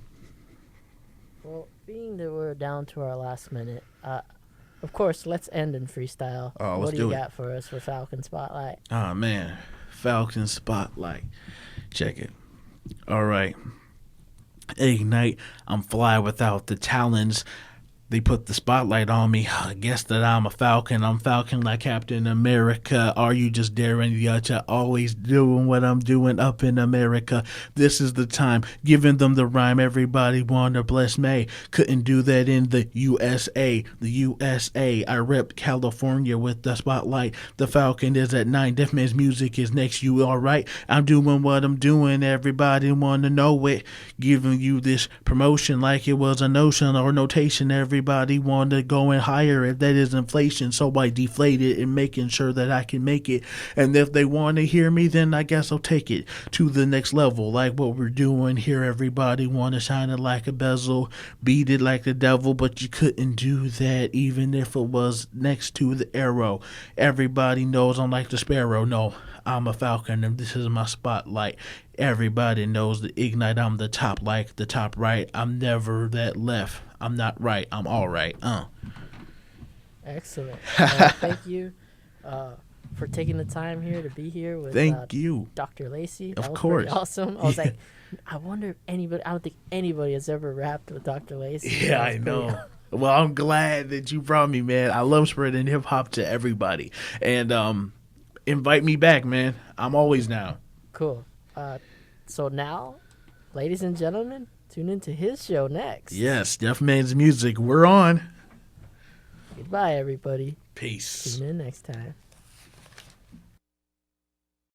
[SPEAKER 3] Well, being that we're down to our last minute, of course, let's end in freestyle. What do you got for us for Falcon Spotlight?
[SPEAKER 5] Oh, man. Falcon Spotlight. Check it. All right. Ignite. I'm fly without the talons. They put the spotlight on me. I guess that I'm a Falcon. I'm Falcon like Captain America. Are you just daring the other? Always doing what I'm doing up in America. This is the time. Giving them the rhyme. Everybody wanna bless me. Couldn't do that in the USA. The USA. I rep California with the spotlight. The Falcon is at 9. Deaf Man's music is next. You alright? I'm doing what I'm doing. Everybody wanna know it. Giving you this promotion like it was a notion or notation. Everybody everybody want to go in higher if that is inflation. So I deflate it and making sure that I can make it. And if they want to hear me, then I guess I'll take it to the next level. Like what we're doing here, everybody want to shine it like a bezel, beat it like the devil, but you couldn't do that even if it was next to the arrow. Everybody knows I'm like the sparrow. No, I'm a falcon and this is my spotlight. Everybody knows the ignite. I'm the top, like the top right. I'm never that left. I'm not right. I'm all right.
[SPEAKER 3] Excellent. Thank you for taking the time here to be here with
[SPEAKER 5] you,
[SPEAKER 3] Dr. Lacy.
[SPEAKER 5] Of
[SPEAKER 3] that was
[SPEAKER 5] course.
[SPEAKER 3] Pretty awesome. I was like, I wonder if anybody, I don't think anybody has ever rapped with Dr. Lacy.
[SPEAKER 5] Yeah, I know. Well, I'm glad that you brought me, man. I love spreading hip hop to everybody. And invite me back, man. I'm always down.
[SPEAKER 3] Cool. So now, ladies and gentlemen, tune into his show next.
[SPEAKER 5] Yes, Deaf Man's Music. We're on.
[SPEAKER 3] Goodbye, everybody.
[SPEAKER 5] Peace.
[SPEAKER 3] Tune in next time.